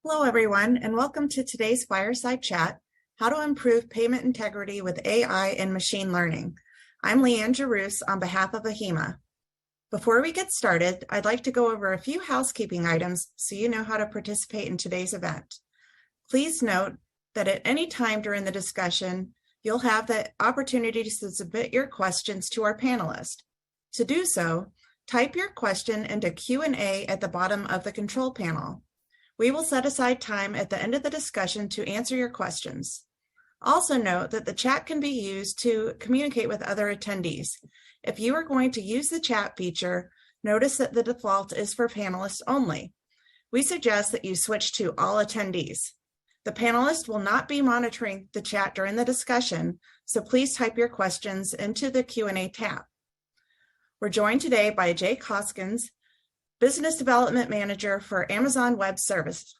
Hello, everyone, and welcome to today's Fireside Chat, How to Improve Payment Integrity with AI and Machine Learning. I'm Leanne Jarouse on behalf of AHIMA. Before we get started, I'd like to go over a few housekeeping items so you know how to participate in today's event. Please note that at any time during the discussion, you'll have the opportunity to submit your questions to our panelist. To do so, type your question into Q&A at the bottom of the control panel. We will set aside time at the end of the discussion to answer your questions. Also note that the chat can be used to communicate with other attendees. If you are going to use the chat feature, notice that the default is for panelists only. We suggest that you switch to all attendees. The panelists will not be monitoring the chat during the discussion, so please type your questions into the Q&A tab. We're joined today by Jake Hoskins, Business Development Manager for Amazon Web Services.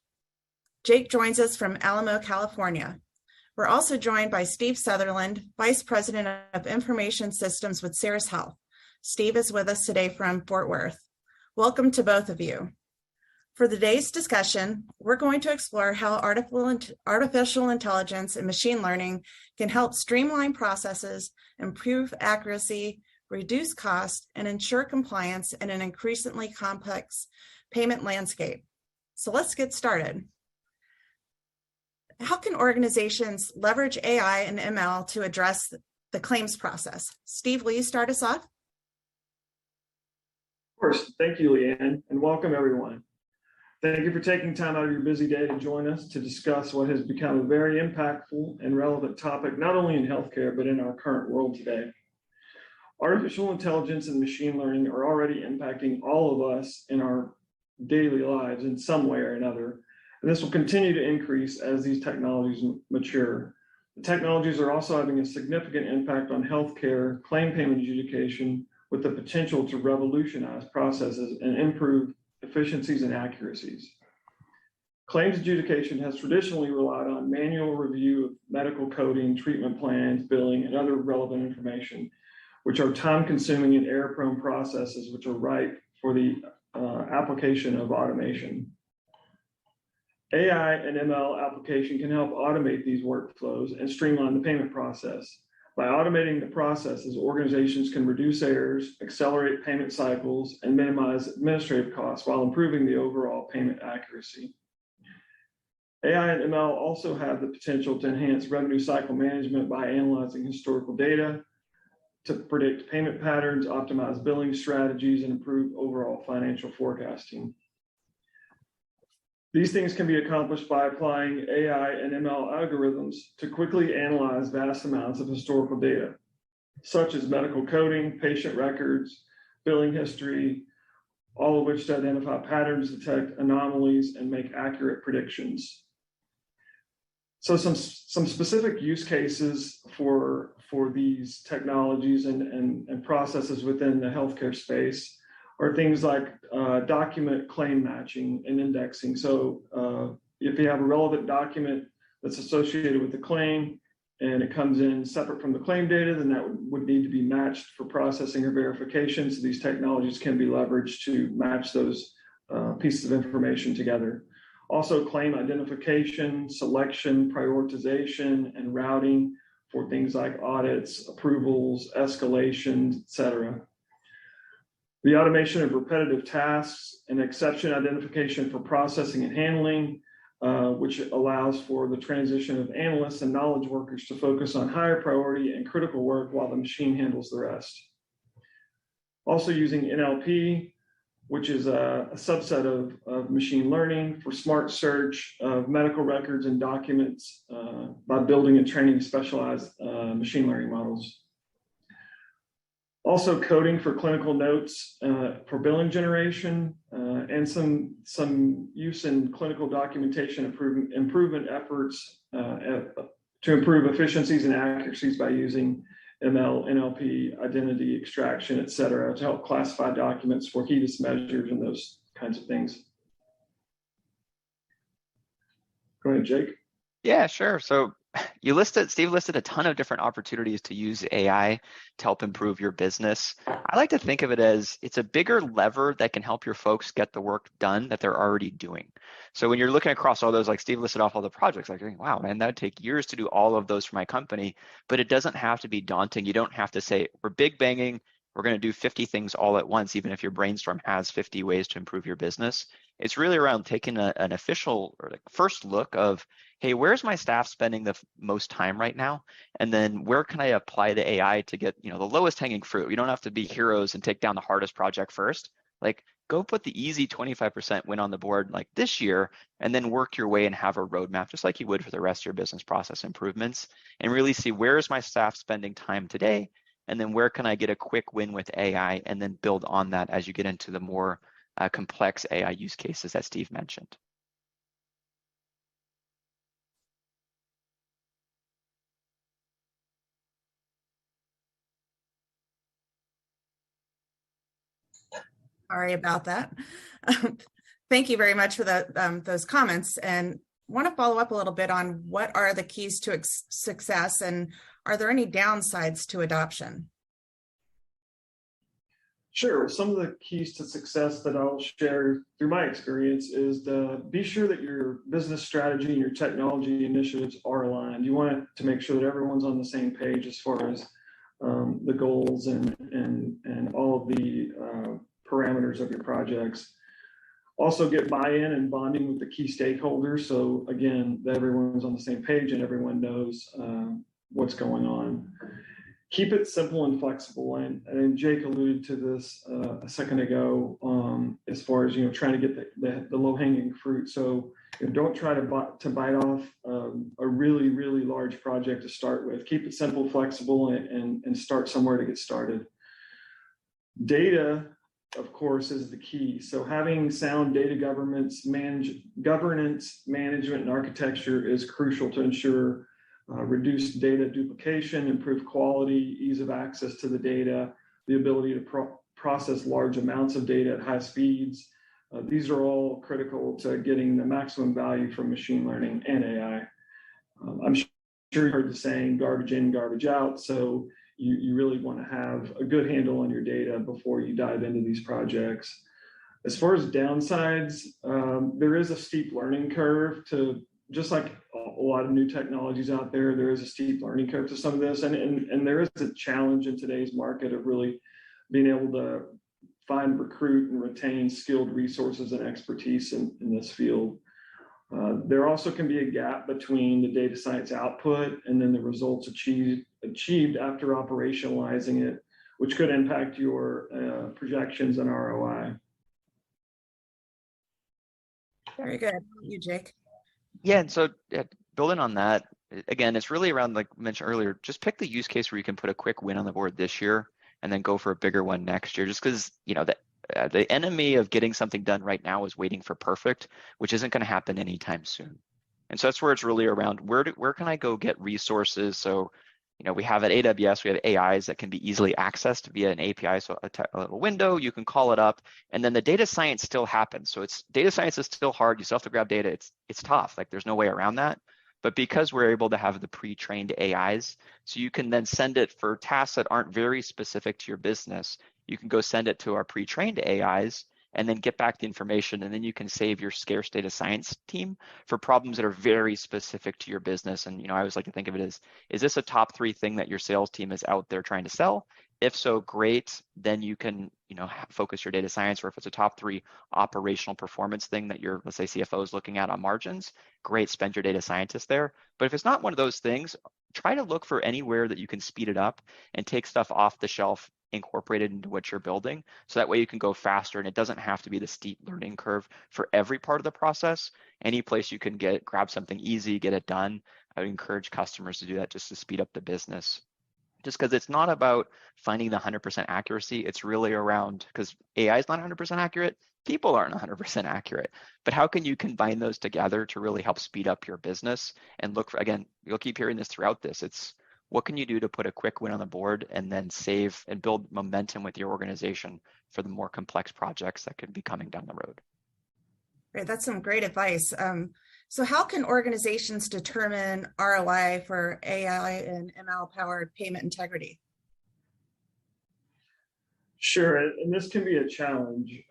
Jake joins us from Alamo, California. We're also joined by Steve Sutherland, Vice President of Information Systems with CERIS Health. Steve is with us today from Fort Worth. Welcome to both of you. For today's discussion, we're going to explore how artificial intelligence and machine learning can help streamline processes, improve accuracy, reduce cost, and ensure compliance in an increasingly complex payment landscape. So let's get started. How can organizations leverage AI and ML to address the claims process? Steve, will you start us off? Of course. Thank you, Leanne, and welcome everyone. Thank you for taking time out of your busy day to join us to discuss what has become a very impactful and relevant topic, not only in healthcare, but in our current world today. Artificial intelligence and machine learning are already impacting all of us in our daily lives in some way or another, and this will continue to increase as these technologies mature. The technologies are also having a significant impact on healthcare claim payment adjudication, with the potential to revolutionize processes and improve efficiencies and accuracies. Claims adjudication has traditionally relied on manual review of medical coding, treatment plans, billing, and other relevant information, which are time-consuming and error-prone processes which are ripe for the application of automation. AI and ML application can help automate these workflows and streamline the payment process. By automating the processes, organizations can reduce errors, accelerate payment cycles, and minimize administrative costs while improving the overall payment accuracy. AI and ML also have the potential to enhance revenue cycle management by analyzing historical data, to predict payment patterns, optimize billing strategies, and improve overall financial forecasting. These things can be accomplished by applying AI and ML algorithms to quickly analyze vast amounts of historical data, such as medical coding, patient records, billing history, all of which to identify patterns, detect anomalies, and make accurate predictions. So some specific use cases for these technologies and processes within the healthcare space are things like document claim matching and indexing. So if you have a relevant document that's associated with the claim and it comes in separate from the claim data, then that would need to be matched for processing or verification. So these technologies can be leveraged to match those pieces of information together. Also, claim identification, selection, prioritization, and routing for things like audits, approvals, escalations, etc. The automation of repetitive tasks and exception identification for processing and handling, which allows for the transition of analysts and knowledge workers to focus on higher priority and critical work while the machine handles the rest. Also using NLP, which is a subset of machine learning for smart search of medical records and documents by building and training specialized machine learning models. Also coding for clinical notes for billing generation and some use in clinical documentation improvement efforts to improve efficiencies and accuracies by using ML, NLP, identity extraction, et cetera, to help classify documents for HEDIS measures and those kinds of things. Go ahead, Jake. Yeah, sure. So Steve listed a ton of different opportunities to use AI to help improve your business. I like to think of it as it's a bigger lever that can help your folks get the work done that they're already doing. So when you're looking across all those, like Steve listed off all the projects, like, wow, man, that would take years to do all of those for my company, but it doesn't have to be daunting. You don't have to say, we're big banging, we're going to do 50 things all at once, even if your brainstorm has 50 ways to improve your business. It's really around taking an official or like first look of, hey, where's my staff spending the most time right now? And then where can I apply the AI to get, the lowest hanging fruit? You don't have to be heroes and take down the hardest project first. Like, go put the easy 25% win on the board like this year, and then work your way and have a roadmap, just like you would for the rest of your business process improvements, and really see where is my staff spending time today, and then where can I get a quick win with AI, and then build on that as you get into the more complex AI use cases that Steve mentioned. Sorry about that. Thank you very much for those comments, and want to follow up a little bit on what are the keys to success, and are there any downsides to adoption? Sure. Some of the keys to success that I'll share through my experience is to be sure that your business strategy and your technology initiatives are aligned. You want to make sure that everyone's on the same page as far as the goals and all of the parameters of your projects. Also get buy-in and bonding with the key stakeholders. So again, that everyone's on the same page and everyone knows what's going on. Keep it simple and flexible. And Jake alluded to this a second ago as far as, trying to get the low-hanging fruit. So don't try to bite off a really, really large project to start with. Keep it simple, flexible, and start somewhere to get started. Data, of course, is the key. So having sound data governance, management, and architecture is crucial to ensure reduce data duplication, improve quality, ease of access to the data, the ability to process large amounts of data at high speeds. These are all critical to getting the maximum value from machine learning and AI. I'm sure you heard the saying, garbage in, garbage out. So you really want to have a good handle on your data before you dive into these projects. As far as downsides, there is a steep learning curve to, just like a lot of new technologies out there, there is a steep learning curve to some of this. And there is a challenge in today's market of really being able to find, recruit, and retain skilled resources and expertise in this field. There also can be a gap between the data science output and then the results achieved after operationalizing it, which could impact your projections and ROI. Very good. You, Jake. Yeah, and so building on that, again, it's really around, like I mentioned earlier, just pick the use case where you can put a quick win on the board this year and then go for a bigger one next year, just because, the enemy of getting something done right now is waiting for perfect, which isn't going to happen anytime soon. And so that's where it's really around where can I go get resources? So, we have at AWS, we have AIs that can be easily accessed via an API, so a little window, you can call it up, and then the data science still happens. So data science is still hard. You still have to grab data. It's tough. Like, there's no way around that. But because we're able to have the pre-trained AIs, so you can then send it for tasks that aren't very specific to your business, you can go send it to our pre-trained AIs and then get back the information, and then you can save your scarce data science team for problems that are very specific to your business. And I always like to think of it as, is this a top 3 thing that your sales team is out there trying to sell? If so, great. Then you can focus your data science. Or if it's a top 3 operational performance thing that your, let's say, CFO is looking at on margins, great, spend your data scientist there. But if it's not one of those things, try to look for anywhere that you can speed it up and take stuff off the shelf incorporated into what you're building, so that way you can go faster and it doesn't have to be the steep learning curve for every part of the process. Any place you can grab something easy, get it done, I would encourage customers to do that just to speed up the business. Just because it's not about finding the 100% accuracy, it's really around, because AI is not 100% accurate, people aren't 100% accurate, but how can you combine those together to really help speed up your business? And look for, again, you'll keep hearing this throughout this, it's what can you do to put a quick win on the board and then save and build momentum with your organization for the more complex projects that could be coming down the road. Great. That's some great advice. So how can organizations determine ROI for AI and ML-powered payment integrity? Sure, and this can be a challenge,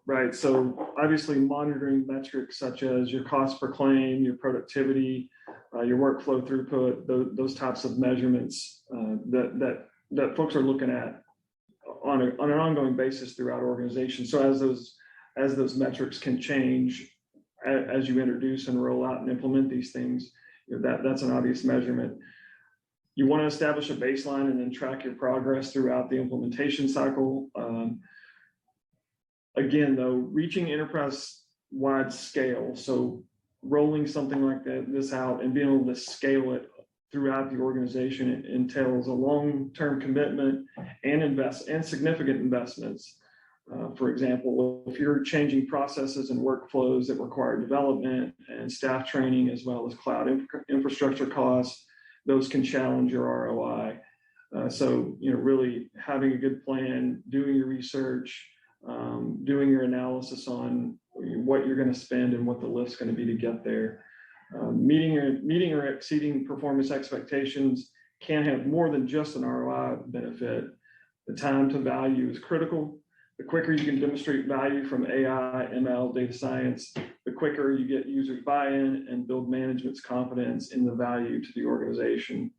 right? So obviously monitoring metrics such as your cost per claim, your productivity, your workflow throughput, those types of measurements that folks are looking at on an ongoing basis throughout organizations. So as those metrics can change as you introduce and roll out and implement these things, that's an obvious measurement. You want to establish a baseline and then track your progress throughout the implementation cycle. Again, though, reaching enterprise-wide scale, so rolling something like this out and being able to scale it throughout the organization entails a long-term commitment and significant investments. For example, if you're changing processes and workflows that require development and staff training, as well as cloud infrastructure costs, those can challenge your ROI. So, really having a good plan, doing your research, doing your analysis on what you're going to spend and what the lift's going to be to get there. Meeting or exceeding performance expectations can have more than just an ROI benefit. The time to value is critical. The quicker you can demonstrate value from AI, ML, data science, the quicker you get users buy-in and build management's confidence in the value to the organization.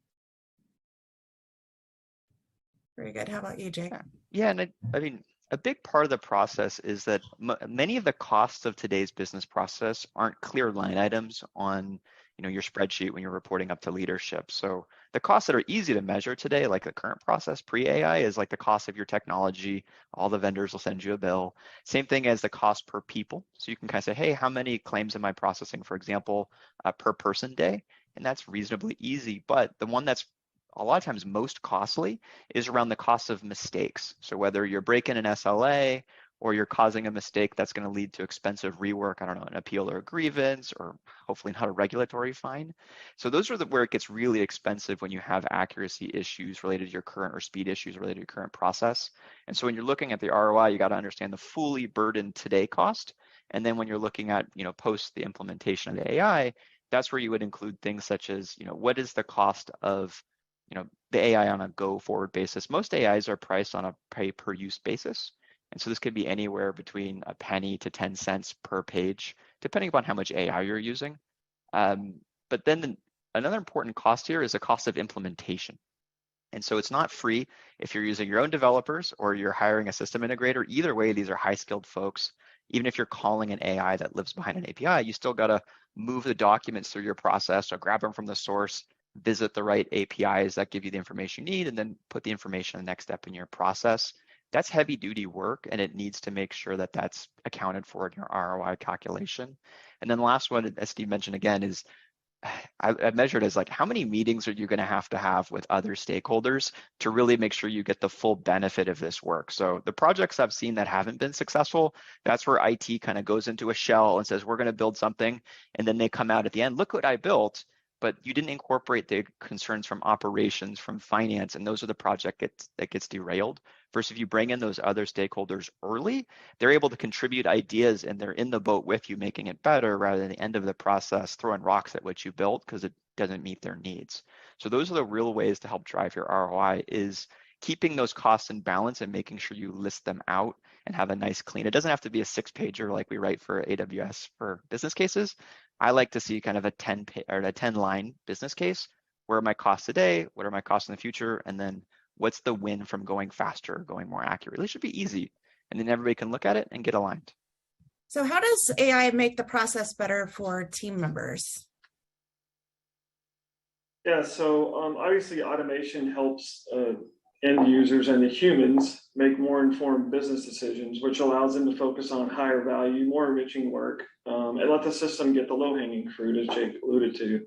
Very good. How about you, Jake? Yeah, and I mean, a big part of the process is that many of the costs of today's business process aren't clear line items on your spreadsheet when you're reporting up to leadership. So the costs that are easy to measure today, like the current process pre-AI, is like the cost of your technology. All the vendors will send you a bill. Same thing as the cost per people. So you can kind of say, hey, how many claims am I processing, for example, per person day? And that's reasonably easy. But the one that's a lot of times most costly is around the cost of mistakes. So whether you're breaking an SLA or you're causing a mistake that's going to lead to expensive rework, I don't know, an appeal or a grievance, or hopefully not a regulatory fine. So those are where it gets really expensive when you have accuracy issues related to your current or speed issues related to your current process. And so when you're looking at the ROI, you got to understand the fully burdened today cost. And then when you're looking at, post the implementation of the AI, that's where you would include things such as, what is the cost of the AI on a go forward basis. Most AIs are priced on a pay per use basis. And so this could be anywhere between a penny to 10 cents per page, depending upon how much AI you're using. But then another important cost here is the cost of implementation. And so it's not free if you're using your own developers or you're hiring a system integrator. Either way, these are high skilled folks. Even if you're calling an AI that lives behind an API, you still got to move the documents through your process or grab them from the source, visit the right APIs that give you the information you need, and then put the information in the next step in your process. That's heavy duty work, and it needs to make sure that that's accounted for in your ROI calculation. And then the last one, as Steve mentioned again, is I measured as like, how many meetings are you going to have with other stakeholders to really make sure you get the full benefit of this work? So the projects I've seen that haven't been successful, that's where IT kind of goes into a shell and says, we're going to build something. And then they come out at the end, look what I built, but you didn't incorporate the concerns from operations, from finance, and those are the project that gets derailed. Versus if you bring in those other stakeholders early, they're able to contribute ideas and they're in the boat with you, making it better rather than the end of the process throwing rocks at what you built because it doesn't meet their needs. So those are the real ways to help drive your ROI, is keeping those costs in balance and making sure you list them out and have a nice clean. It doesn't have to be a 6-pager like we write for AWS for business cases. I like to see kind of a 10-line business case. Where are my costs today? What are my costs in the future? And then what's the win from going faster, going more accurately? It should be easy. And then everybody can look at it and get aligned. So how does AI make the process better for team members? Yeah, so obviously automation helps end users and the humans make more informed business decisions, which allows them to focus on higher value, more enriching work, and let the system get the low-hanging fruit, as Jake alluded to.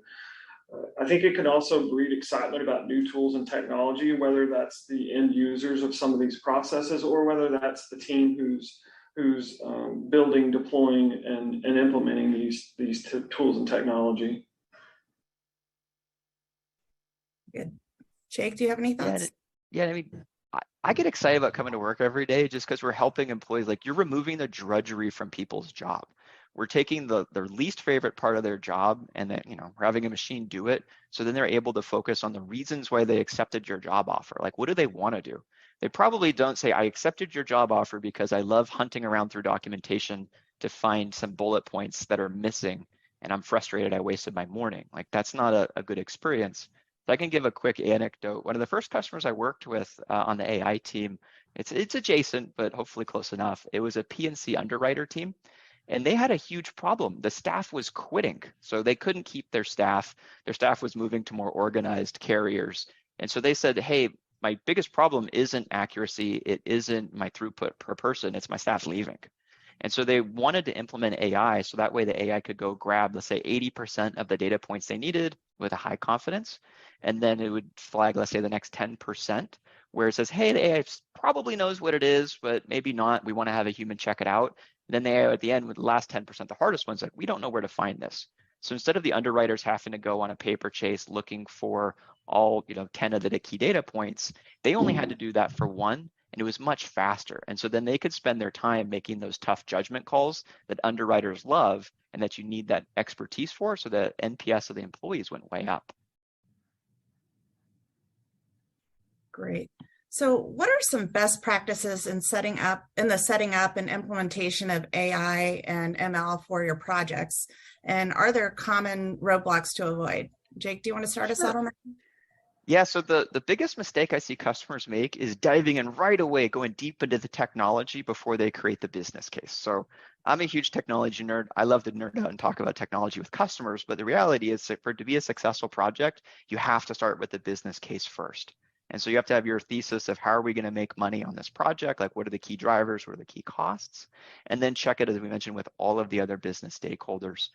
I think it can also breed excitement about new tools and technology, whether that's the end users of some of these processes or whether that's the team who's building, deploying, and implementing these tools and technology. Good. Jake, do you have any thoughts? Yeah, I mean, I get excited about coming to work every day just because we're helping employees. Like, you're removing the drudgery from people's job. We're taking their least favorite part of their job, and then, we're having a machine do it. So then they're able to focus on the reasons why they accepted your job offer. Like, what do they want to do? They probably don't say, I accepted your job offer because I love hunting around through documentation to find some bullet points that are missing, and I'm frustrated I wasted my morning. Like, that's not a good experience. So I can give a quick anecdote. One of the first customers I worked with on the AI team, it's adjacent, but hopefully close enough. It was a PNC underwriter team, and they had a huge problem. The staff was quitting, so they couldn't keep their staff. Their staff was moving to more organized carriers. And so they said, hey, my biggest problem isn't accuracy. It isn't my throughput per person. It's my staff leaving. And so they wanted to implement AI so that way the AI could go grab, let's say, 80% of the data points they needed with a high confidence. And then it would flag, let's say, the next 10%, where it says, hey, the AI probably knows what it is, but maybe not. We want to have a human check it out. And then the AI at the end with the last 10%, the hardest ones, like, we don't know where to find this. So instead of the underwriters having to go on a paper chase looking for all 10 of the key data points, they only had to do that for one, and it was much faster. And so then they could spend their time making those tough judgment calls that underwriters love and that you need that expertise for, so the NPS of the employees went way up. Great. So what are some best practices in setting up and implementation of AI and ML for your projects? And are there common roadblocks to avoid? Jake, do you want to start us out on that? Yeah, so the biggest mistake I see customers make is diving in right away, going deep into the technology before they create the business case. So I'm a huge technology nerd. I love to nerd out and talk about technology with customers, but the reality is that for it to be a successful project, you have to start with the business case first. And so you have to have your thesis of how are we going to make money on this project? Like, what are the key drivers? What are the key costs? And then check it, as we mentioned, with all of the other business stakeholders.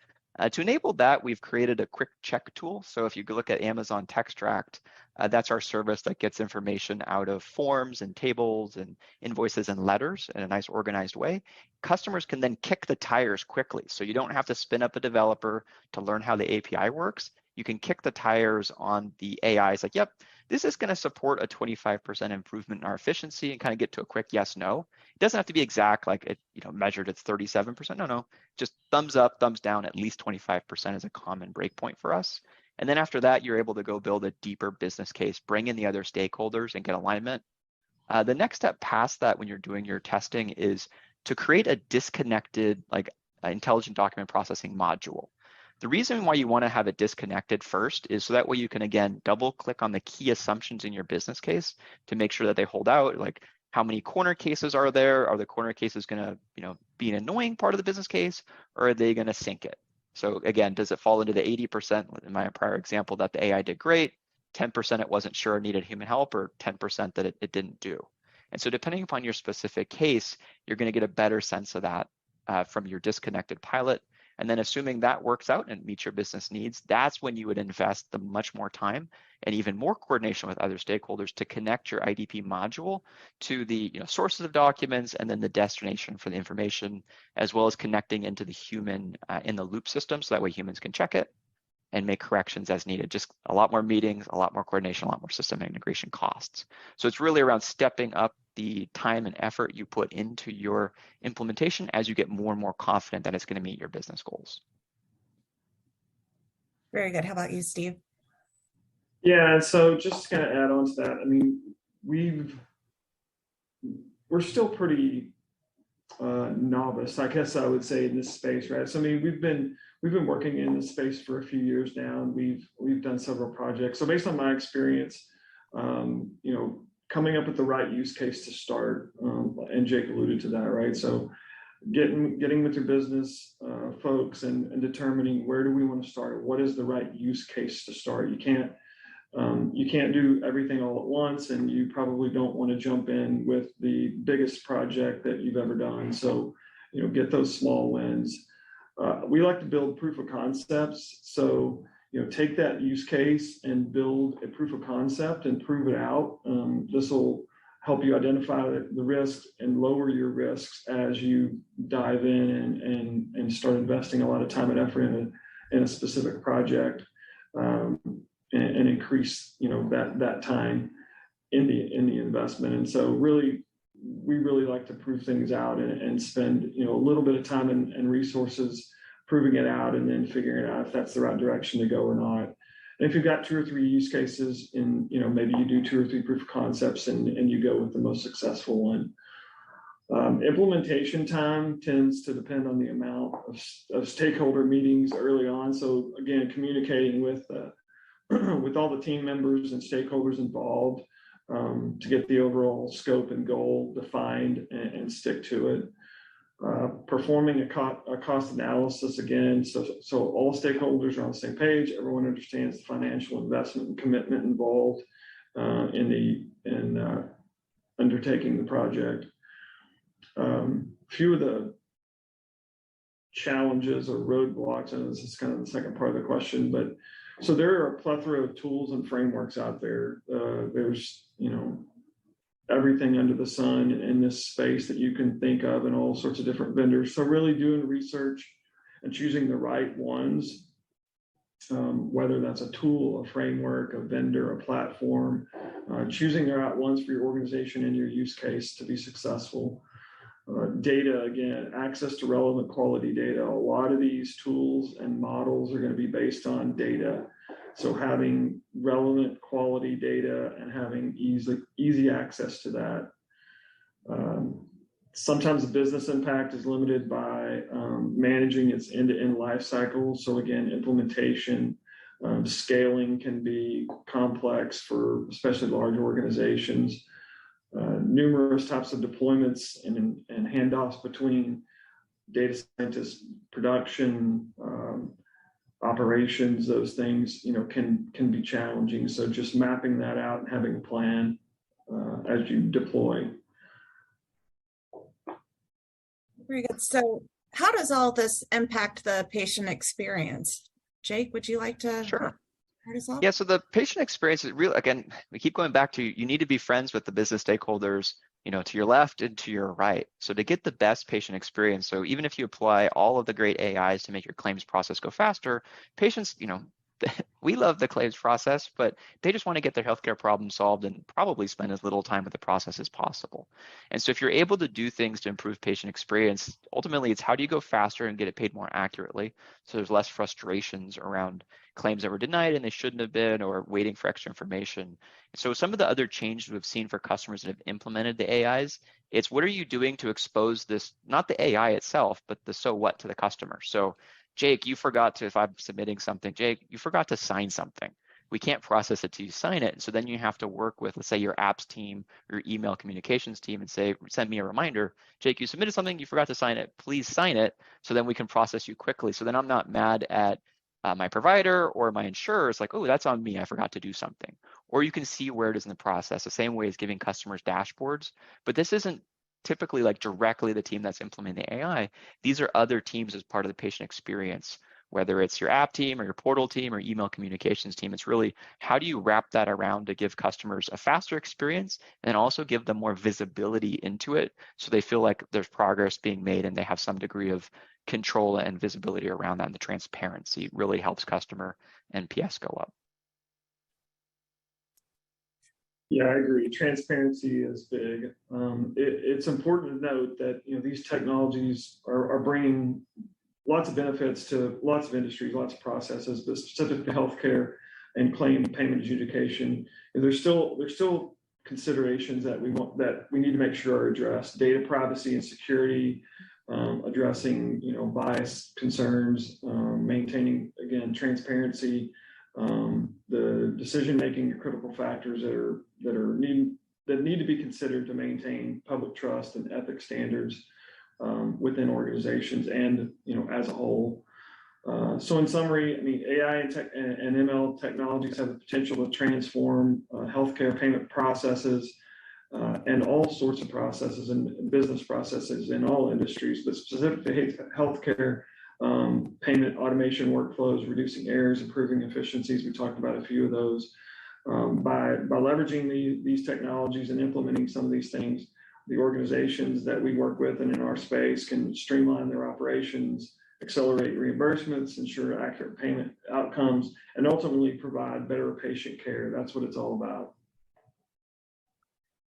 To enable that, we've created a quick check tool. So if you look at Amazon Textract, that's our service that gets information out of forms and tables and invoices and letters in a nice organized way. Customers can then kick the tires quickly. So you don't have to spin up a developer to learn how the API works. You can kick the tires on the AI. It's like, yep, this is going to support a 25% improvement in our efficiency, and kind of get to a quick yes, no. It doesn't have to be exact, like it, measured it's 37%. No, just thumbs up, thumbs down, at least 25% is a common breakpoint for us. And then after that, you're able to go build a deeper business case, bring in the other stakeholders and get alignment. The next step past that when you're doing your testing is to create a disconnected, like intelligent document processing module. The reason why you want to have it disconnected first is so that way you can, again, double click on the key assumptions in your business case to make sure that they hold out. Like, how many corner cases are there? Are the corner cases going to, be an annoying part of the business case, or are they going to sink it? So again, does it fall into the 80% in my prior example that the AI did great, 10% it wasn't sure needed human help, or 10% that it didn't do? And so depending upon your specific case, you're going to get a better sense of that from your disconnected pilot. And then assuming that works out and meets your business needs, that's when you would invest the much more time and even more coordination with other stakeholders to connect your IDP module to the sources of documents and then the destination for the information, as well as connecting into the human in the loop system, so that way humans can check it and make corrections as needed. Just a lot more meetings, a lot more coordination, a lot more system integration costs. So it's really around stepping up the time and effort you put into your implementation as you get more and more confident that it's going to meet your business goals. Very good. How about you, Steve? Yeah, and so just to kind of add on to that, I mean, we're still pretty novice, I guess I would say, in this space, right? So I mean, we've been working in this space for a few years now, and we've done several projects. So based on my experience, coming up with the right use case to start, and Jake alluded to that, right? So getting with your business folks and determining where do we want to start, what is the right use case to start. You can't do everything all at once, and you probably don't want to jump in with the biggest project that you've ever done. So get those small wins. We like to build proof of concepts. So take that use case and build a proof of concept and prove it out. This will help you identify the risks and lower your risks as you dive in and start investing a lot of time and effort in a specific project, and increase that time. in the investment. And so really, we really like to prove things out and spend, a little bit of time and resources proving it out and then figuring out if that's the right direction to go or not. And if you've got 2 or 3 use cases and, maybe you do 2 or 3 proof of concepts and you go with the most successful one. Implementation time tends to depend on the amount of stakeholder meetings early on. So again, communicating with with all the team members and stakeholders involved to get the overall scope and goal defined and stick to it. Performing a cost analysis again, so all stakeholders are on the same page. Everyone understands the financial investment and commitment involved in undertaking the project. Few of the challenges or roadblocks, and this is kind of the second part of the question, but so there are a plethora of tools and frameworks out there. There's, everything under the sun in this space that you can think of and all sorts of different vendors. So really doing research and choosing the right ones, whether that's a tool, a framework, a vendor, a platform, choosing the right ones for your organization and your use case to be successful. Data, again, access to relevant quality data. A lot of these tools and models are going to be based on data. So having relevant quality data and having easy access to that. Sometimes the business impact is limited by managing its end-to-end life cycle. So again, implementation, scaling can be complex for especially large organizations. Numerous types of deployments and handoffs between data scientists, production, operations, those things, can be challenging. So just mapping that out and having a plan as you deploy. Very good. So how does all this impact the patient experience? Jake, would you like to? Sure. Off? Yeah, so the patient experience is real. Again, we keep going back to you need to be friends with the business stakeholders, to your left and to your right. So to get the best patient experience, so even if you apply all of the great AIs to make your claims process go faster, patients, we love the claims process, but they just want to get their healthcare problem solved and probably spend as little time with the process as possible. And so if you're able to do things to improve patient experience, ultimately it's how do you go faster and get it paid more accurately? So there's less frustrations around claims that were denied and they shouldn't have been, or waiting for extra information. So some of the other changes we've seen for customers that have implemented the AIs, it's what are you doing to expose this, not the AI itself, but the so what to the customer. So Jake, you forgot to, if I'm submitting something, Jake, you forgot to sign something. We can't process it till you sign it. And so then you have to work with, let's say, your apps team, your email communications team and say, send me a reminder. Jake, you submitted something, you forgot to sign it. Please sign it so then we can process you quickly. So then I'm not mad at my provider or my insurer. It's like, oh, that's on me. I forgot to do something. Or you can see where it is in the process, the same way as giving customers dashboards. But this isn't typically like directly the team that's implementing the AI. These are other teams as part of the patient experience, whether it's your app team or your portal team or email communications team. It's really how do you wrap that around to give customers a faster experience and also give them more visibility into it so they feel like there's progress being made and they have some degree of control and visibility around that. And the transparency really helps customer NPS go up. Yeah, I agree. Transparency is big. It's important to note that these technologies are bringing lots of benefits to lots of industries, lots of processes, but specific to healthcare and claim payment adjudication. And there's still considerations that we need to make sure are addressed: data privacy and security, addressing bias concerns, maintaining again transparency. The decision-making are critical factors that need to be considered to maintain public trust and ethics standards within organizations and as a whole. So in summary, I mean, AI and ML technologies have the potential to transform healthcare payment processes and all sorts of processes and business processes in all industries, but specifically healthcare. Payment automation workflows, reducing errors, improving efficiencies. We talked about a few of those. By leveraging these technologies and implementing some of these things, the organizations that we work with and in our space can streamline their operations, accelerate reimbursements, ensure accurate payment outcomes, and ultimately provide better patient care. That's what it's all about.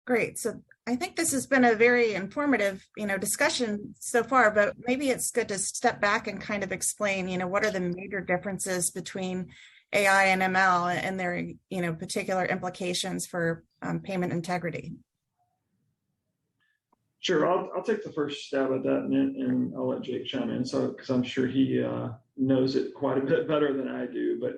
Great. So I think this has been a very informative, discussion so far, but maybe it's good to step back and kind of explain, what are the major differences between AI and ML and their, particular implications for payment integrity. Sure, I'll take the first stab at that, and I'll let Jake chime in. So, because I'm sure he knows it quite a bit better than I do. But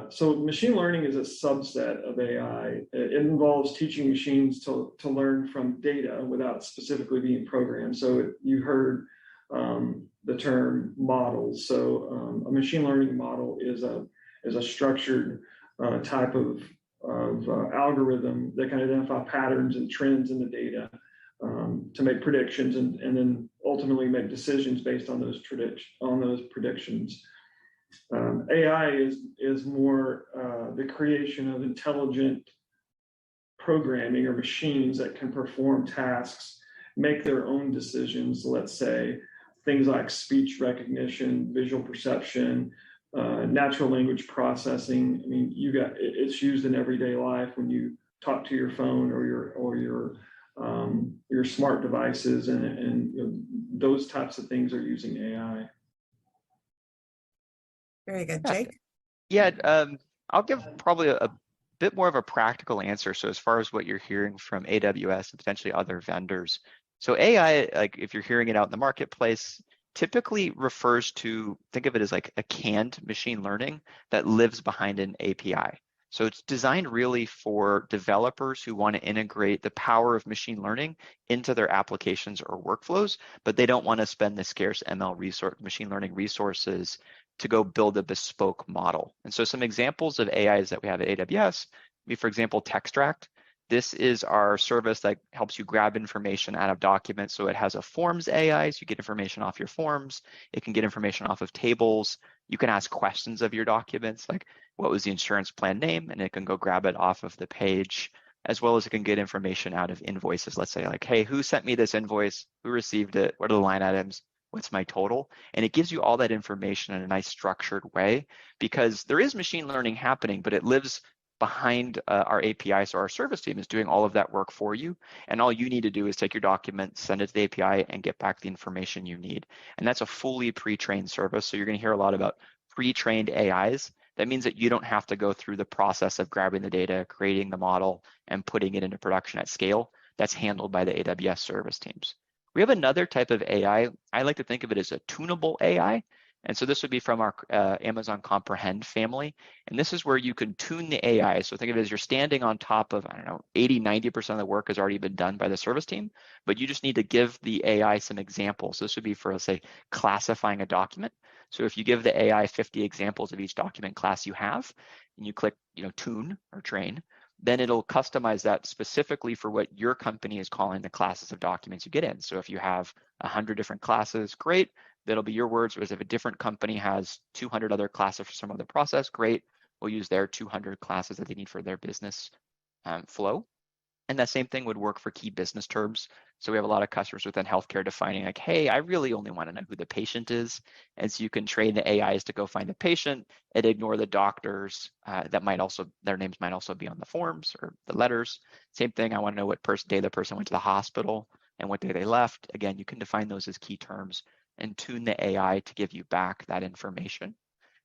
so machine learning is a subset of AI. It involves teaching machines to learn from data without specifically being programmed. So you heard the term models. So a machine learning model is a structured type of algorithm that can identify patterns and trends in the data. To make predictions and then ultimately make decisions based on those predictions. AI is more the creation of intelligent programming or machines that can perform tasks, make their own decisions. Let's say things like speech recognition, visual perception, natural language processing. I mean, it's used in everyday life when you talk to your phone or your smart devices, and those types of things are using AI. Very good, Jake. Yeah, I'll give probably a bit more of a practical answer. So as far as what you're hearing from AWS and potentially other vendors. So AI, like if you're hearing it out in the marketplace, typically refers to, think of it as like a canned machine learning that lives behind an API. So it's designed really for developers who want to integrate the power of machine learning into their applications or workflows, but they don't want to spend the scarce machine learning resources to go build a bespoke model. And so some examples of AIs that we have at AWS, for example, Textract. This is our service that helps you grab information out of documents. So it has a forms AI, so you get information off your forms. It can get information off of tables. You can ask questions of your documents, like what was the insurance plan name, and it can go grab it off of the page, as well as it can get information out of invoices. Let's say like, hey, who sent me this invoice? Who received it? What are the line items? What's my total? And it gives you all that information in a nice structured way, because there is machine learning happening, but it lives behind our API. So our service team is doing all of that work for you. And all you need to do is take your document, send it to the API, and get back the information you need. And that's a fully pre-trained service. So you're going to hear a lot about pre-trained AIs. That means that you don't have to go through the process of grabbing the data, creating the model, and putting it into production at scale. That's handled by the AWS service teams. We have another type of AI. I like to think of it as a tunable AI. And so this would be from our Amazon Comprehend family. And this is where you can tune the AI. So think of it as you're standing on top of, 80, 90% of the work has already been done by the service team, but you just need to give the AI some examples. So this would be for, let's say, classifying a document. So if you give the AI 50 examples of each document class you have, and you click, tune or train, then it'll customize that specifically for what your company is calling the classes of documents you get in. So if you have 100 different classes, great. That'll be your words. Whereas if a different company has 200 other classes for some other process, great. We'll use their 200 classes that they need for their business flow. And that same thing would work for key business terms. So we have a lot of customers within healthcare defining like, hey, I really only want to know who the patient is. And so you can train the AIs to go find the patient and ignore the doctors their names might also be on the forms or the letters. Same thing, I want to know what day the person went to the hospital and what day they left. Again, you can define those as key terms and tune the AI to give you back that information.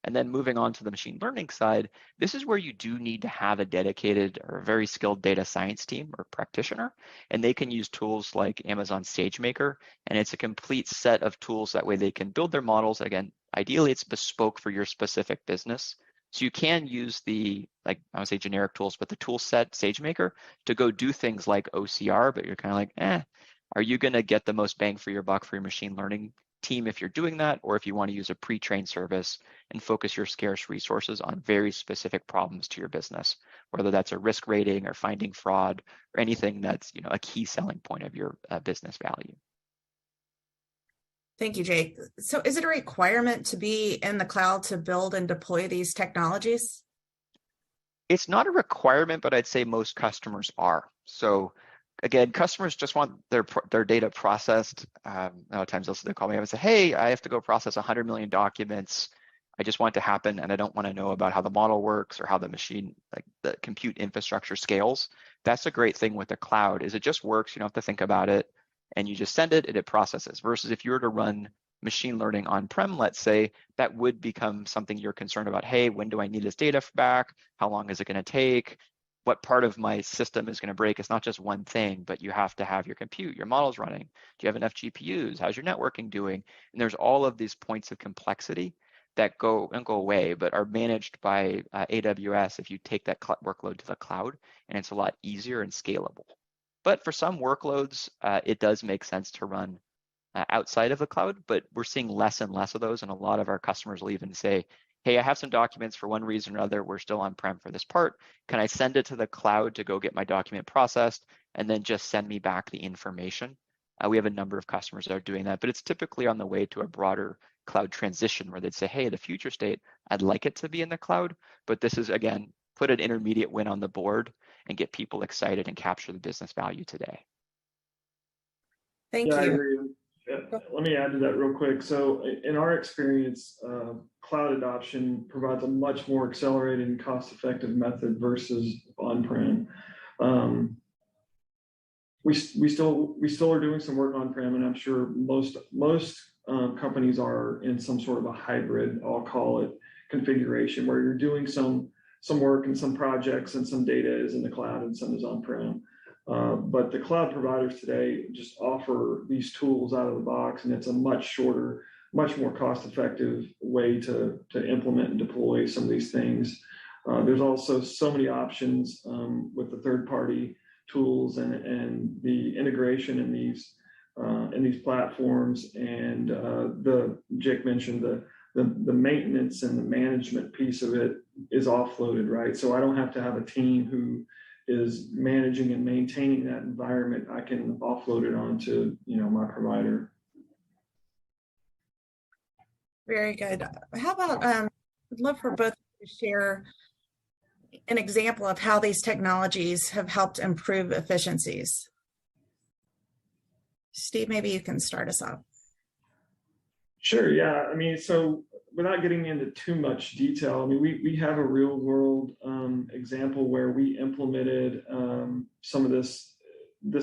And then moving on to the machine learning side, this is where you do need to have a dedicated or a very skilled data science team or practitioner, and they can use tools like Amazon SageMaker, and it's a complete set of tools. That way they can build their models. Again, ideally it's bespoke for your specific business. So you can use the, I would say generic tools, but the tool set SageMaker to go do things like OCR, but you're kind of like, are you gonna get the most bang for your buck for your machine learning team if you're doing that, or if you want to use a pre-trained service and focus your scarce resources on very specific problems to your business, whether that's a risk rating or finding fraud or anything that's a key selling point of your business value. Thank you, Jake. So is it a requirement to be in the cloud to build and deploy these technologies? It's not a requirement, but I'd say most customers are. So again, customers just want their data processed. A lot of times they'll call me up and say, hey, I have to go process 100 million documents. I just want it to happen, and I don't want to know about how the model works or how the machine, like the compute infrastructure scales. That's a great thing with the cloud, is it just works. You don't have to think about it, and you just send it and it processes. Versus if you were to run machine learning on-prem, let's say, that would become something you're concerned about. Hey, when do I need this data back? How long is it going to take? What part of my system is going to break? It's not just one thing, but you have to have your compute, your models running. Do you have enough GPUs? How's your networking doing? And there's all of these points of complexity that don't go away, but are managed by AWS if you take that workload to the cloud, and it's a lot easier and scalable. But for some workloads, it does make sense to run outside of the cloud, but we're seeing less and less of those, and a lot of our customers will even say, hey, I have some documents for one reason or another, we're still on-prem for this part. Can I send it to the cloud to go get my document processed and then just send me back the information? We have a number of customers that are doing that, but it's typically on the way to a broader cloud transition where they'd say, hey, the future state, I'd like it to be in the cloud, but this is, again, put an intermediate win on the board and get people excited and capture the business value today. Thank Yeah, I you. agree. Let me add to that real quick. So in our experience, cloud adoption provides a much more accelerated and cost-effective method versus on-prem. We still are doing some work on-prem, and I'm sure most companies are in some sort of a hybrid, I'll call it, configuration where you're doing some work and some projects and some data is in the cloud and some is on-prem. But the cloud providers today just offer these tools out of the box, and it's a much shorter, much more cost-effective way to implement and deploy some of these things. There's also so many options with the third-party tools and the integration in these platforms, and Jake mentioned the maintenance and the management piece of it is offloaded, right? So I don't have to have a team who is managing and maintaining that environment. I can offload it onto, my provider. Very good. How about, I'd love for both of you to share an example of how these technologies have helped improve efficiencies. Steve, maybe you can start us off. Sure, yeah. I mean, so without getting into too much detail, I mean, we have a real world example where we implemented some of this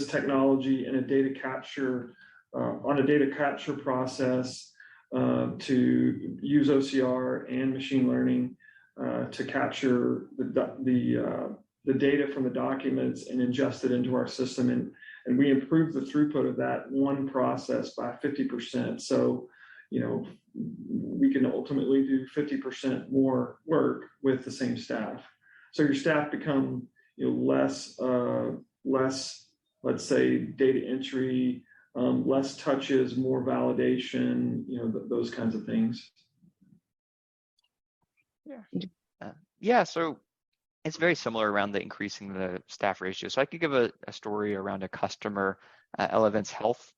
technology in a data capture, on a data capture process to use OCR and machine learning to capture the data from the documents and ingest it into our system. And we improved the throughput of that one process by 50%. So, we can ultimately do 50% more work with the same staff. So your staff become, less, let's say, data entry, less touches, more validation, those kinds of things. Yeah. So it's very similar around the increasing the staff ratio. So I could give a story around a customer, Elevance Health,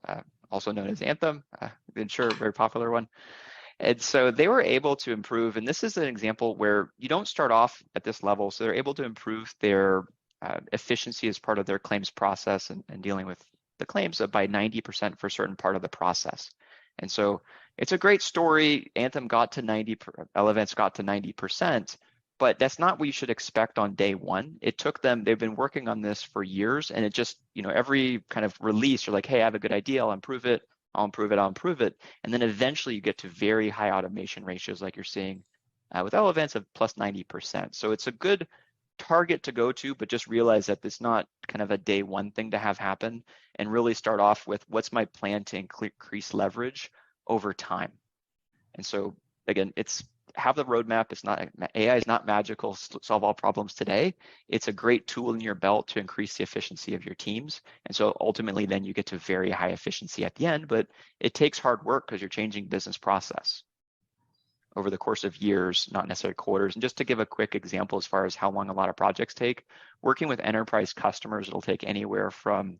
also known as Anthem, the insurer, very popular one. And so they were able to improve, and this is an example where you don't start off at this level. So they're able to improve their efficiency as part of their claims process and dealing with the claims by 90% for a certain part of the process. And so it's a great story. Anthem got to 90%, Elevance got to 90%, but that's not what you should expect on day one. It took them, they've been working on this for years, and it just, every kind of release, you're like, hey, I have a good idea, I'll improve it. I'll improve it. And then eventually you get to very high automation ratios like you're seeing with Elevance of plus 90%. So it's a good target to go to, but just realize that it's not kind of a day one thing to have happen, and really start off with what's my plan to increase leverage over time. And so again, it's have the roadmap. It's not, AI is not magical, solve all problems today. It's a great tool in your belt to increase the efficiency of your teams. And so ultimately then you get to very high efficiency at the end, but it takes hard work because you're changing business process over the course of years, not necessarily quarters. And just to give a quick example as far as how long a lot of projects take, working with enterprise customers, it'll take anywhere from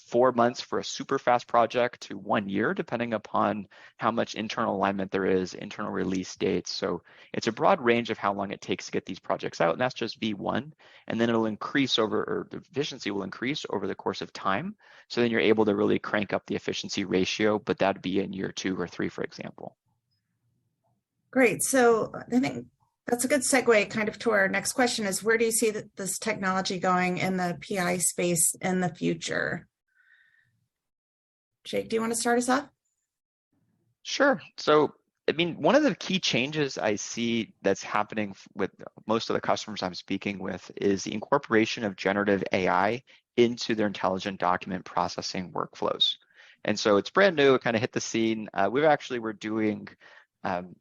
4 months for a super fast project to 1 year, depending upon how much internal alignment there is, internal release dates. So it's a broad range of how long it takes to get these projects out, and that's just V1. And then it'll increase or the efficiency will increase over the course of time. So then you're able to really crank up the efficiency ratio, but that'd be in year 2 or 3, for example. Great. So I think That's a good segue kind of to our next question is, where do you see this technology going in the PI space in the future? Jake, do you want to start us off? Sure. So, I mean, one of the key changes I see that's happening with most of the customers I'm speaking with is the incorporation of generative AI into their intelligent document processing workflows. And so it's brand new, it kind of hit the scene. We're doing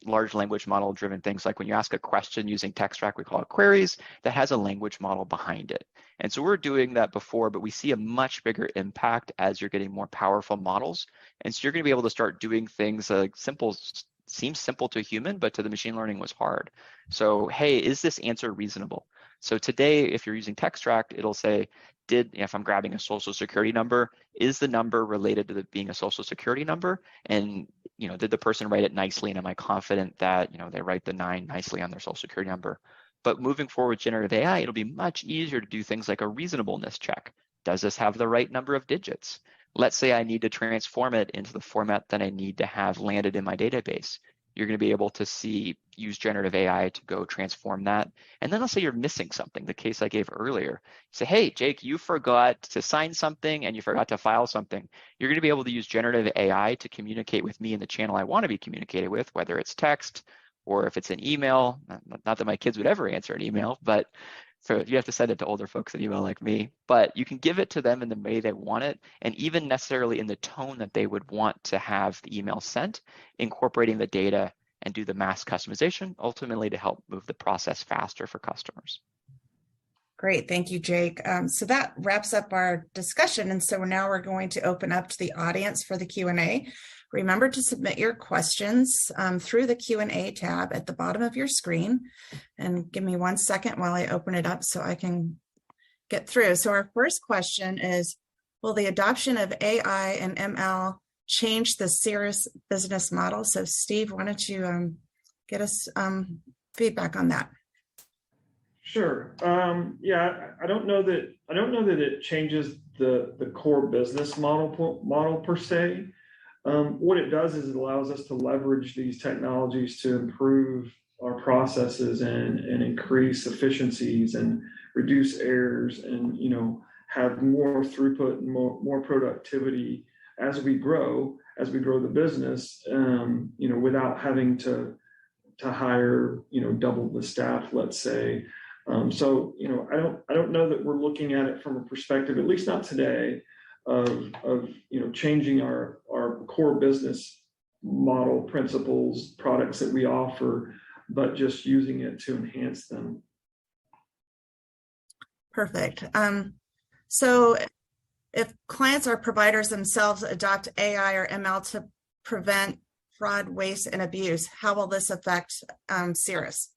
large language model driven things like when you ask a question using TextRack, we call it queries, that has a language model behind it. And so we're doing that before, but we see a much bigger impact as you're getting more powerful models. And so you're going to be able to start doing things like seems simple to a human, but to the machine learning was hard. So, hey, is this answer reasonable? So today, if you're using TextRack, it'll say, if I'm grabbing a social security number, is the number related to being a social security number? And, did the person write it nicely? And am I confident that, they write the 9 nicely on their social security number? But moving forward with generative AI, it'll be much easier to do things like a reasonableness check. Does this have the right number of digits? Let's say I need to transform it into the format that I need to have landed in my database. You're going to be able to use generative AI to go transform that. And then let's say you're missing something, the case I gave earlier. Say, hey, Jake, you forgot to sign something and you forgot to file something. You're going to be able to use generative AI to communicate with me in the channel I want to be communicated with, whether it's text or if it's an email. Not that my kids would ever answer an email, but so you have to send it to older folks in email like me, but you can give it to them in the way they want it, and even necessarily in the tone that they would want to have the email sent, incorporating the data and do the mass customization, ultimately to help move the process faster for customers. Great, thank you, Jake. So that wraps up our discussion, and so now we're going to open up to the audience for the Q&A. Remember to submit your questions through the Q&A tab at the bottom of your screen. And give me 1 second while I open it up so I can get through. So our first question is, will the adoption of AI and ML change the CERIS business model? So Steve, why don't you get us feedback on that? Sure. Yeah, I don't know that it changes the core business model per se. What it does is it allows us to leverage these technologies to improve our processes and increase efficiencies and reduce errors and have more throughput and more productivity as we grow the business, without having to hire double the staff, let's say. So I don't know that we're looking at it from a perspective, at least not today, of changing our core business model principles, products that we offer, but just using it to enhance them. Perfect. So if clients or providers themselves adopt AI or ML to prevent fraud, waste, and abuse, how will this affect CERIS?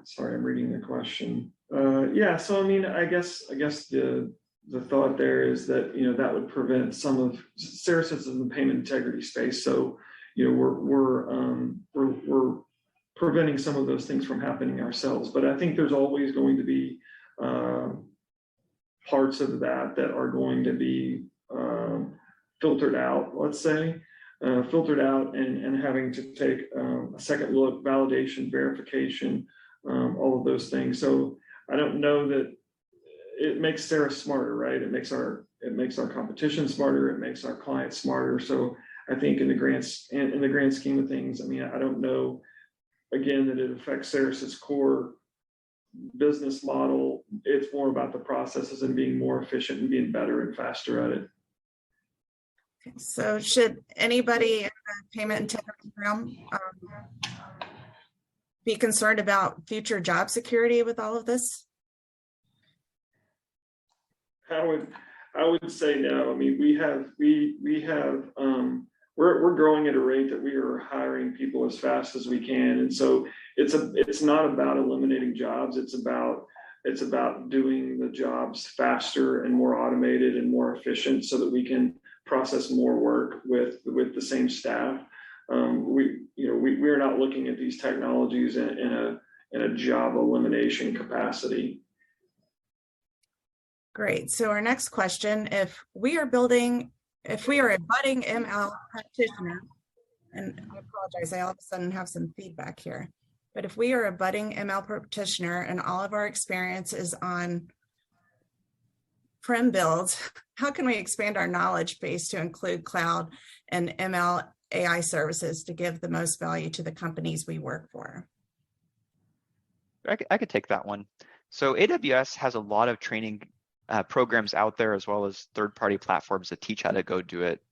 Sorry, I'm reading the question. Yeah, so I mean, I guess the thought there is that that would prevent some of CERIS is in the payment integrity space, so we're preventing some of those things from happening ourselves. But I think there's always going to be parts of that are going to be filtered out, let's say, and having to take a second look, validation, verification, all of those things. So I don't know that it makes CERIS smarter, right? It makes our competition smarter. It makes our clients smarter. So I think in the grand scheme of things, I mean, I don't know, again, that it affects CERIS's core business model. It's more about the processes and being more efficient and being better and faster at it. So should anybody in the payment integrity realm be concerned about future job security with all of this? I would say no. I mean, we're growing at a rate that we are hiring people as fast as we can, and so it's not about eliminating jobs. It's about doing the jobs faster and more automated and more efficient, so that we can process more work with the same staff. We're not looking at these technologies in a job elimination capacity. Great. So our next question, if we are a budding ML practitioner and I apologize, I all of a sudden have some feedback here. But if we are a budding ML practitioner and all of our experience is on prem builds, how can we expand our knowledge base to include cloud and ML AI services to give the most value to the companies we work for? I could take that one. So AWS has a lot of training programs out there, as well as third-party platforms that teach how to go do it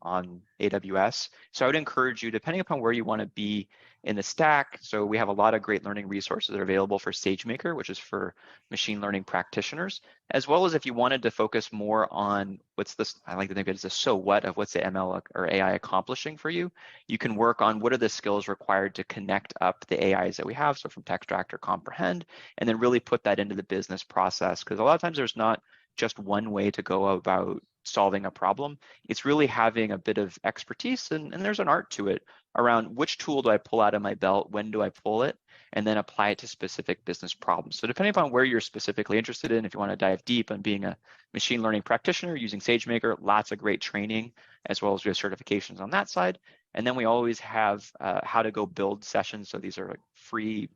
on AWS. So I would encourage you, depending upon where you want to be in the stack. So we have a lot of great learning resources that are available for SageMaker, which is for machine learning practitioners, as well as if you wanted to focus more on what's this, I like to think of it as a so what of what's the ML or AI accomplishing for you. You can work on what are the skills required to connect up the AIs that we have, so from text, extract, or comprehend, and then really put that into the business process. Because a lot of times there's not just one way to go about solving a problem. It's really having a bit of expertise, and there's an art to it around which tool do I pull out of my belt, when do I pull it, and then apply it to specific business problems. So depending upon where you're specifically interested in, if you want to dive deep on being a machine learning practitioner using SageMaker, lots of great training, as well as we have certifications on that side. And then we always have how to go build sessions. So these are like free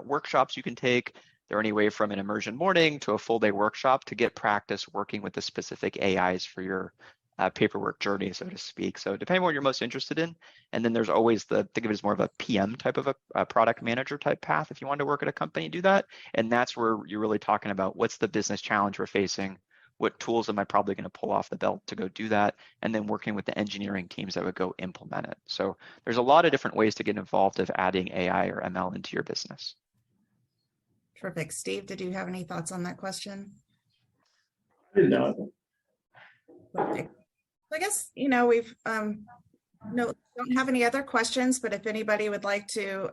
workshops you can take. They're anyway from an immersion morning to a full day workshop to get practice working with the specific AIs for your paperwork journey, so to speak. So depending on what you're most interested in. And then there's always think of it as more of a PM type of a product manager type path if you want to work at a company, do that. And that's where you're really talking about what's the business challenge we're facing, what tools am I probably going to pull off the belt to go do that, and then working with the engineering teams that would go implement it. So there's a lot of different ways to get involved of adding AI or ML into your business. Perfect. Steve, did you have any thoughts on that question? I did not. Perfect. I guess, we've don't have any other questions, but if anybody would like to,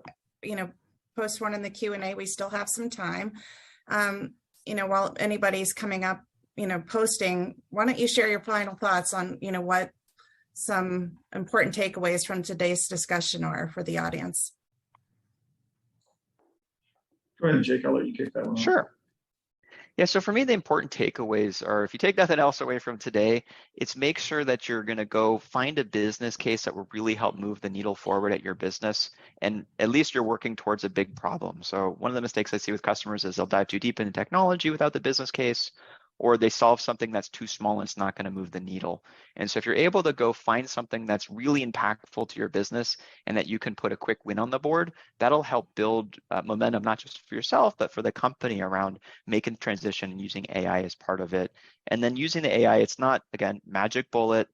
post one in the Q&A, we still have some time. While anybody's coming up, posting, why don't you share your final thoughts on, what some important takeaways from today's discussion are for the audience? Go ahead, Jake. I'll let you kick that one off. Sure. Yeah, so for me, the important takeaways are, if you take nothing else away from today, it's make sure that you're going to go find a business case that will really help move the needle forward at your business. And at least you're working towards a big problem. So one of the mistakes I see with customers is they'll dive too deep into technology without the business case, or they solve something that's too small and it's not going to move the needle. And so if you're able to go find something that's really impactful to your business and that you can put a quick win on the board, that'll help build momentum, not just for yourself, but for the company around making the transition and using AI as part of it. And then using the AI, it's not, again, magic bullet.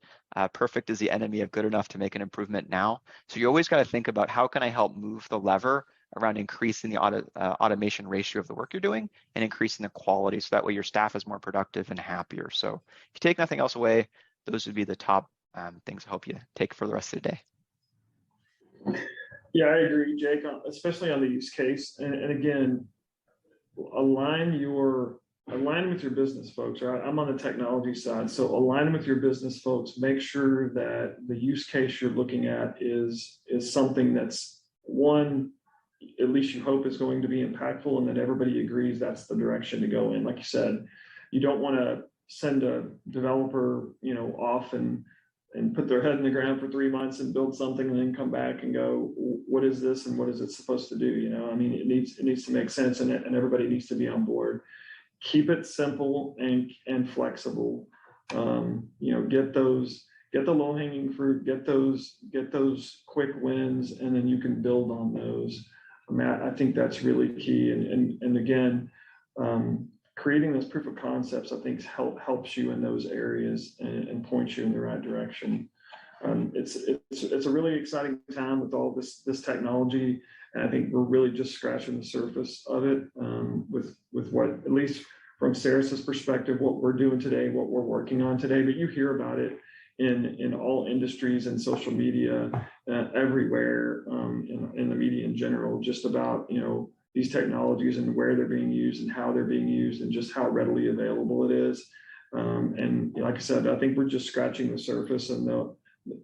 Perfect is the enemy of good enough to make an improvement now. So you always got to think about, how can I help move the lever around increasing the automation ratio of the work you're doing and increasing the quality, so that way your staff is more productive and happier. So if you take nothing else away, those would be the top things I hope you take for the rest of the day. Yeah, I agree, Jake, especially on the use case. And again, align with your business folks, right? I'm on the technology side, so align with your business folks. Make sure that the use case you're looking at is something that's, one, at least you hope is going to be impactful, and that everybody agrees that's the direction to go in. Like you said, you don't want to send a developer, off and put their head in the ground for 3 months and build something and then come back and go, what is this and what is it supposed to do? It needs to make sense, and everybody needs to be on board. Keep it simple and flexible. Get the low-hanging fruit, get those quick wins, and then you can build on those. I think that's really key. And again, creating those proof of concepts, I think, helps you in those areas and points you in the right direction. It's a really exciting time with all this technology, and I think we're really just scratching the surface of it, with what, at least from CERIS's perspective, what we're doing today, what we're working on today. But you hear about it in all industries and social media, everywhere, in the media in general, just about these technologies and where they're being used and how they're being used and just how readily available it is. And like I said, I think we're just scratching the surface, and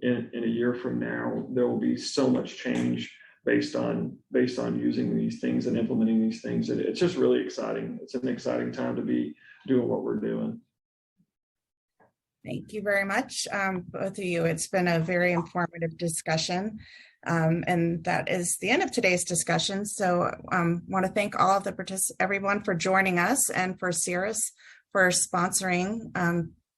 in a year from now, there will be so much change based on using these things and implementing these things. And it's just really exciting. It's an exciting time to be doing what we're doing. Thank you very much, both of you. It's been a very informative discussion. And that is the end of today's discussion. So want to thank all of everyone for joining us, and for CERIS for sponsoring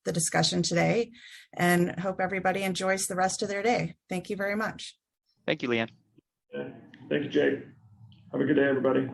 the discussion today, and hope everybody enjoys the rest of their day. Thank you very much. Thank you, Leanne. Yeah. Thank you, Jake. Have a good day, everybody.